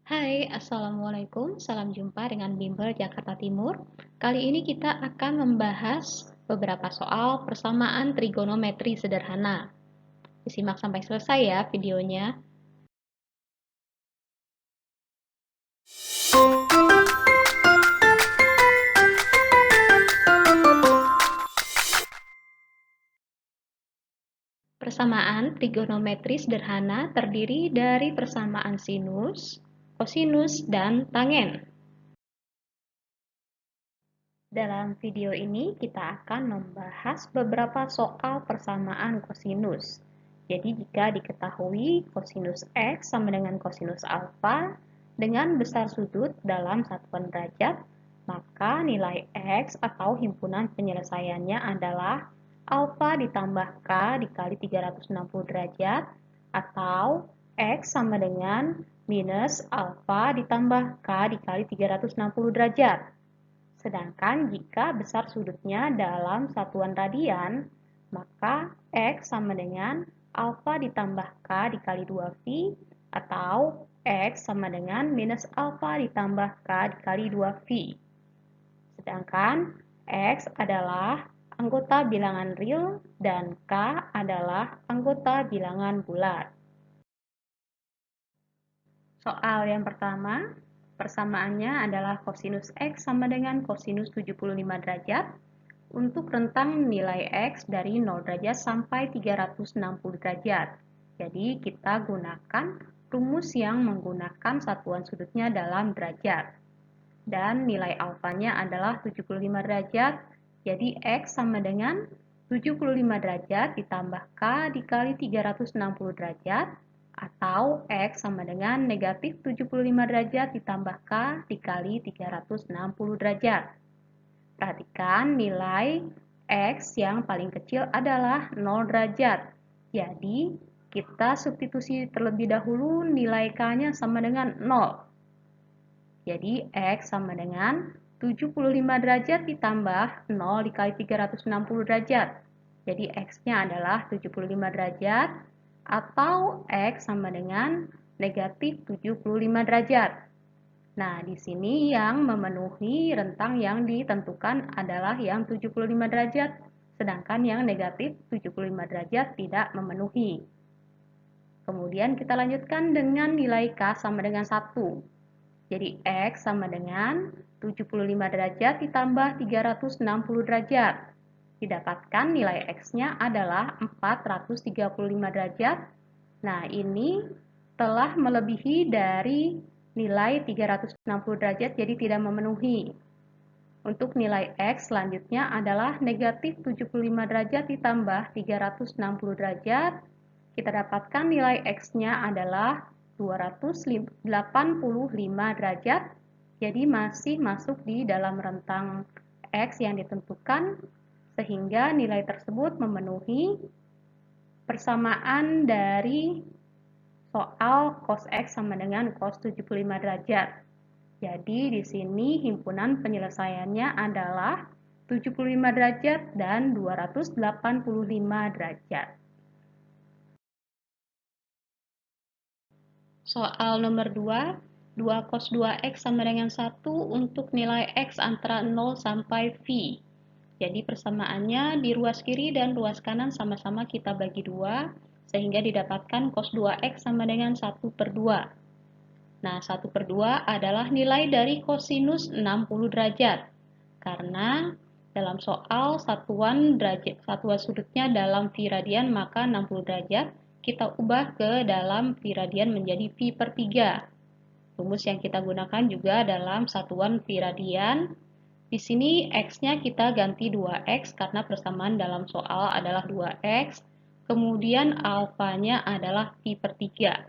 Hai, Assalamualaikum. Salam jumpa dengan Bimbel Jakarta Timur. Kali ini kita akan membahas beberapa soal persamaan trigonometri sederhana. Disimak sampai selesai ya videonya. Persamaan trigonometri sederhana terdiri dari persamaan sinus, kosinus, dan tangen. Dalam video ini kita akan membahas beberapa soal persamaan kosinus. Jadi jika diketahui kosinus X sama dengan kosinus alfa dengan besar sudut dalam satuan derajat, maka nilai X atau himpunan penyelesaiannya adalah alfa ditambah K dikali 360 derajat atau X sama dengan minus alfa ditambah K dikali 360 derajat. Sedangkan jika besar sudutnya dalam satuan radian, maka X sama dengan alfa ditambah K dikali 2V atau X sama dengan minus alfa ditambah K dikali 2V. Sedangkan X adalah anggota bilangan real dan K adalah anggota bilangan bulat. Soal yang pertama, persamaannya adalah kosinus X sama dengan kosinus 75 derajat untuk rentang nilai X dari 0 derajat sampai 360 derajat. Jadi kita gunakan rumus yang menggunakan satuan sudutnya dalam derajat. Dan nilai alfanya adalah 75 derajat, jadi X sama dengan 75 derajat ditambah K dikali 360 derajat, atau X sama dengan negatif 75 derajat ditambah K dikali 360 derajat. Perhatikan nilai X yang paling kecil adalah 0 derajat. Jadi, kita substitusi terlebih dahulu nilai K-nya sama dengan 0. Jadi, X sama dengan 75 derajat ditambah 0 dikali 360 derajat. Jadi, X-nya adalah 75 derajat atau X sama dengan negatif 75 derajat. Nah, di sini yang memenuhi rentang yang ditentukan adalah yang 75 derajat, sedangkan yang negatif 75 derajat tidak memenuhi. Kemudian kita lanjutkan dengan nilai K sama dengan 1. Jadi X sama dengan 75 derajat ditambah 360 derajat. Didapatkan nilai X-nya adalah 435 derajat. Nah, ini telah melebihi dari nilai 360 derajat, jadi tidak memenuhi. Untuk nilai X selanjutnya adalah negatif 75 derajat ditambah 360 derajat. Kita dapatkan nilai X-nya adalah 285 derajat, jadi masih masuk di dalam rentang X yang ditentukan, sehingga nilai tersebut memenuhi persamaan dari soal cos X sama dengan cos 75 derajat. Jadi di sini himpunan penyelesaiannya adalah 75 derajat dan 285 derajat. Soal nomor 2, 2 cos 2x sama dengan 1 untuk nilai x antara 0 sampai V. Jadi persamaannya di ruas kiri dan ruas kanan sama-sama kita bagi 2, sehingga didapatkan cos 2x sama dengan 1/2. Nah, 1/2 adalah nilai dari kosinus 60 derajat. Karena dalam soal satuan sudutnya dalam V radian, maka 60 derajat kita ubah ke dalam V radian menjadi V/3. Rumus yang kita gunakan juga dalam satuan V radian. Di sini X-nya kita ganti 2X karena persamaan dalam soal adalah 2X. Kemudian alfanya adalah V/3.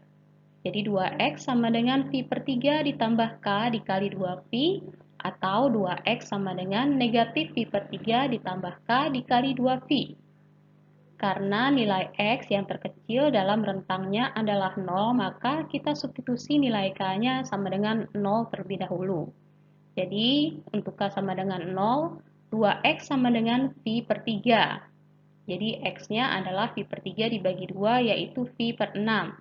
Jadi 2X sama dengan V/3 ditambah K dikali 2V, atau 2X sama dengan negatif V/3 ditambah K dikali 2V. Karena nilai X yang terkecil dalam rentangnya /0, maka kita substitusi nilai K-nya sama dengan 0 terlebih dahulu. Jadi, untuk K sama dengan 0, 2X sama dengan V/3. Jadi, X-nya adalah V/3 dibagi 2, yaitu V/6.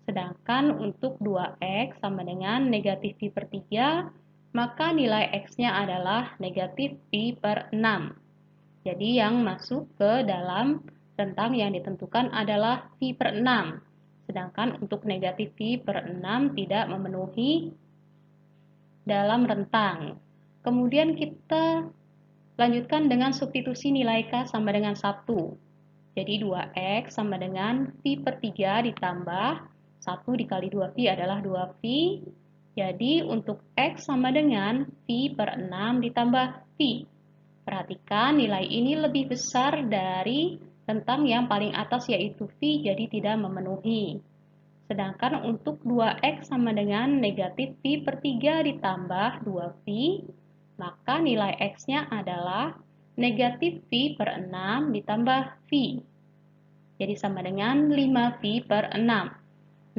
Sedangkan untuk 2x sama dengan negatif pi per 3, maka nilai x-nya adalah negatif pi per 6. Jadi yang masuk ke dalam rentang yang ditentukan adalah pi per 6. Sedangkan untuk negatif pi per 6 tidak memenuhi dalam rentang. Kemudian kita lanjutkan dengan substitusi nilai K sama dengan 1. Jadi 2x sama dengan pi per 3 ditambah 1 dikali 2pi adalah 2pi. Jadi untuk x sama dengan pi per 6 ditambah pi. Perhatikan nilai ini lebih besar dari rentang yang paling atas yaitu pi, jadi tidak memenuhi. Sedangkan untuk 2x sama dengan negatif pi per 3 ditambah 2pi, maka nilai x-nya adalah negatif pi per 6 ditambah pi. Jadi sama dengan 5pi per 6.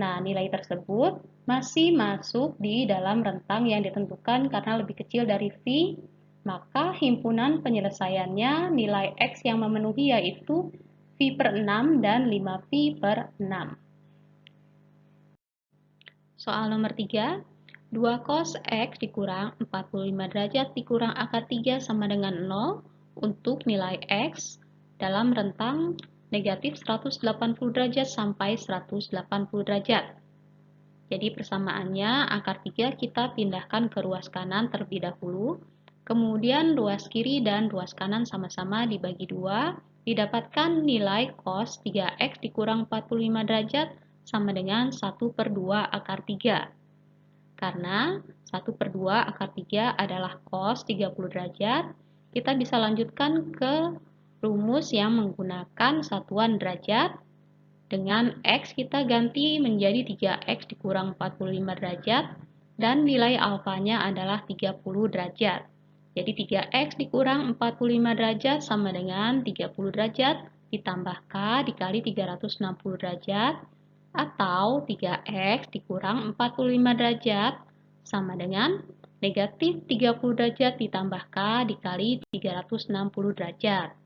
Nah, nilai tersebut masih masuk di dalam rentang yang ditentukan karena lebih kecil dari pi, maka himpunan penyelesaiannya nilai x yang memenuhi yaitu pi per 6 dan 5pi per 6. Soal nomor 3, 2 cos x dikurang 45 derajat dikurang akar 3 sama dengan 0 untuk nilai x dalam rentang negatif 180 derajat sampai 180 derajat. Jadi persamaannya akar 3 kita pindahkan ke ruas kanan terlebih dahulu, kemudian ruas kiri dan ruas kanan sama-sama dibagi 2, didapatkan nilai cos 3x dikurang 45 derajat sama dengan 1 per 2 akar 3. Karena 1 per 2 akar 3 adalah cos 30 derajat, kita bisa lanjutkan ke rumus yang menggunakan satuan derajat. Dengan x kita ganti menjadi 3x dikurang 45 derajat dan nilai alfanya adalah 30 derajat. Jadi 3x dikurang 45 derajat sama dengan 30 derajat ditambah k dikali 360 derajat atau 3x dikurang 45 derajat sama dengan negatif 30 derajat ditambah k dikali 360 derajat.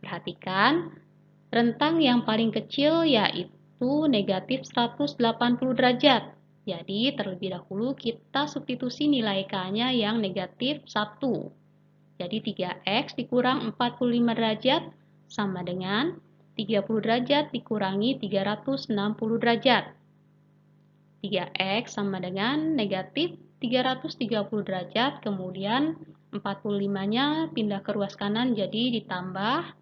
Perhatikan, rentang yang paling kecil yaitu negatif 180 derajat. Jadi terlebih dahulu kita substitusi nilai K-nya yang negatif 1. Jadi 3x dikurang 45 derajat sama dengan 30 derajat dikurangi 360 derajat. 3x sama dengan negatif 330 derajat, kemudian 45-nya pindah ke ruas kanan jadi ditambah,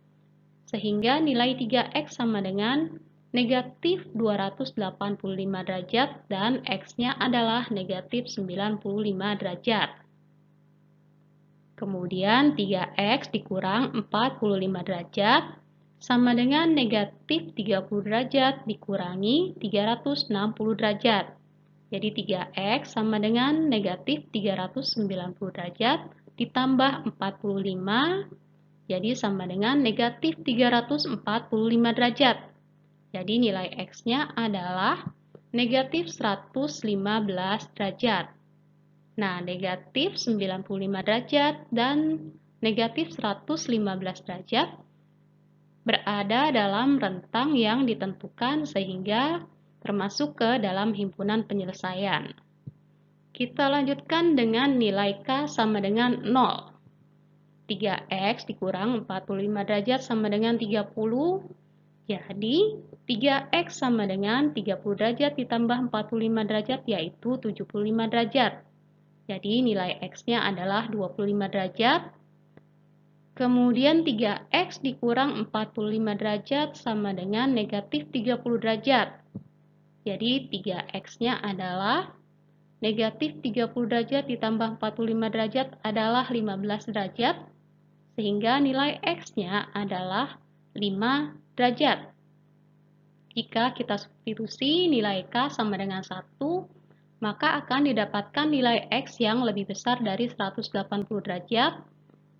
sehingga nilai 3x sama dengan negatif 285 derajat dan x-nya adalah negatif 95 derajat. Kemudian 3x dikurang 45 derajat sama dengan negatif 30 derajat dikurangi 360 derajat. Jadi 3x sama dengan negatif 390 derajat ditambah 45, jadi sama dengan negatif 345 derajat. Jadi nilai x-nya adalah negatif 115 derajat. Nah, negatif 95 derajat dan negatif 115 derajat berada dalam rentang yang ditentukan sehingga termasuk ke dalam himpunan penyelesaian. Kita lanjutkan dengan nilai K sama dengan 0. 3x dikurang 45 derajat sama dengan 30. Jadi 3x sama dengan 30 derajat ditambah 45 derajat yaitu 75 derajat. Jadi nilai x-nya adalah 25 derajat. Kemudian 3x dikurang 45 derajat sama dengan negatif 30 derajat. Jadi 3x-nya adalah negatif 30 derajat ditambah 45 derajat adalah 15 derajat. Sehingga nilai x-nya adalah 5 derajat. Jika kita substitusi nilai k sama dengan 1, maka akan didapatkan nilai x yang lebih besar dari 180 derajat.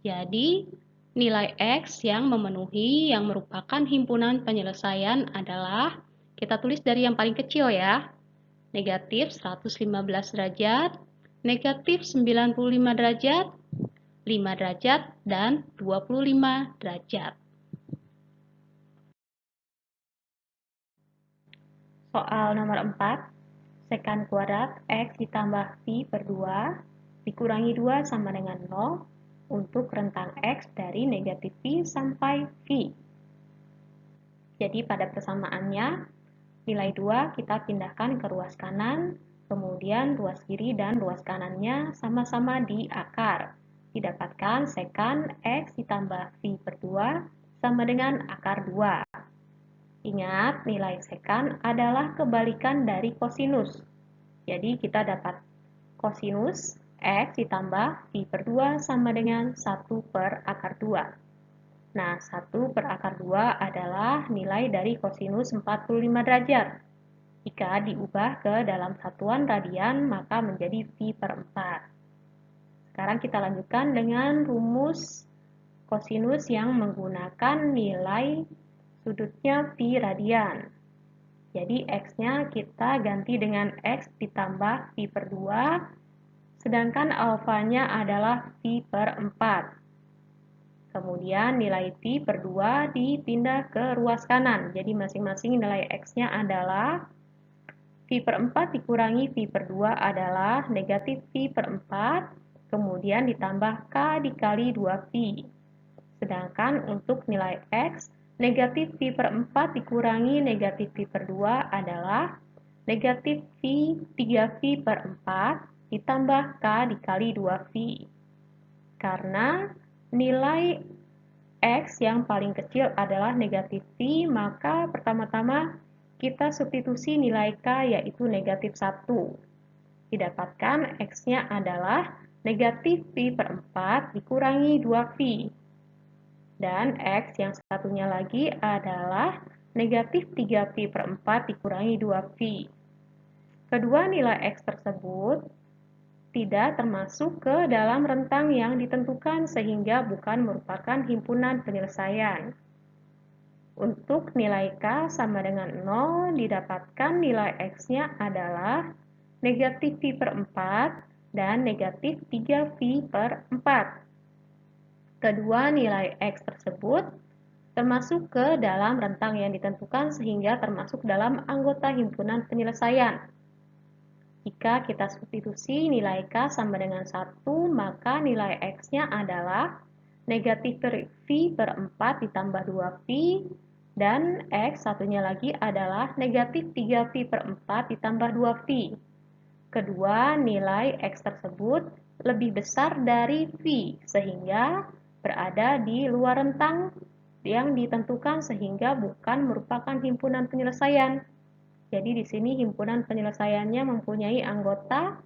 Jadi, nilai x yang memenuhi yang merupakan himpunan penyelesaian adalah, kita tulis dari yang paling kecil ya, negatif 115 derajat, negatif 95 derajat, 5 derajat, dan 25 derajat. Soal nomor 4, sekan kuadrat X ditambah V per 2 dikurangi 2 sama dengan 0 untuk rentang X dari negatif V sampai V. Jadi pada persamaannya, nilai 2 kita pindahkan ke ruas kanan, kemudian ruas kiri dan ruas kanannya sama-sama di akar. Didapatkan sekan X ditambah V per 2 sama dengan akar 2. Ingat, nilai sekan adalah kebalikan dari kosinus. Jadi kita dapat kosinus X ditambah V per 2 sama dengan 1 per akar 2. Nah, 1 per akar 2 adalah nilai dari kosinus 45 derajat. Jika diubah ke dalam satuan radian, maka menjadi V per 4. Sekarang kita lanjutkan dengan rumus kosinus yang menggunakan nilai sudutnya V radian. Jadi X-nya kita ganti dengan X ditambah V per 2, sedangkan alfanya adalah V per 4. Kemudian nilai V per 2 dipindah ke ruas kanan. Jadi masing-masing nilai X-nya adalah V per 4 dikurangi V per 2 adalah negatif V per 4, kemudian ditambah K dikali 2V. Sedangkan untuk nilai X, negatif V per 4 dikurangi negatif V per 2 adalah negatif V 3V per 4 ditambah K dikali 2V. Karena nilai X yang paling kecil adalah negatif V, maka pertama-tama kita substitusi nilai K yaitu negatif 1. Didapatkan X-nya adalah negatif V per 4 dikurangi 2V. Dan X yang satunya lagi adalah negatif 3V per 4 dikurangi 2V. Kedua nilai X tersebut tidak termasuk ke dalam rentang yang ditentukan sehingga bukan merupakan himpunan penyelesaian. Untuk nilai K sama dengan 0 didapatkan nilai X-nya adalah negatif V per 4 dan negatif 3V per 4. Kedua nilai X tersebut termasuk ke dalam rentang yang ditentukan sehingga termasuk dalam anggota himpunan penyelesaian. Jika kita substitusi nilai K sama dengan 1, maka nilai X-nya adalah negatif V per 4 ditambah 2V, dan X satunya lagi adalah negatif 3V per 4 ditambah 2V. Kedua nilai X tersebut lebih besar dari V, sehingga berada di luar rentang yang ditentukan sehingga bukan merupakan himpunan penyelesaian. Jadi di sini himpunan penyelesaiannya mempunyai anggota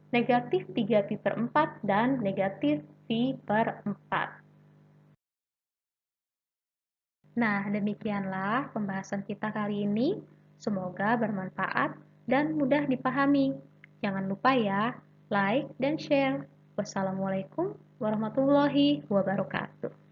negatif 3V per 4 dan negatif V per 4. Nah, demikianlah pembahasan kita kali ini. Semoga bermanfaat dan mudah dipahami. Jangan lupa ya, like dan share. Wassalamualaikum warahmatullahi wabarakatuh.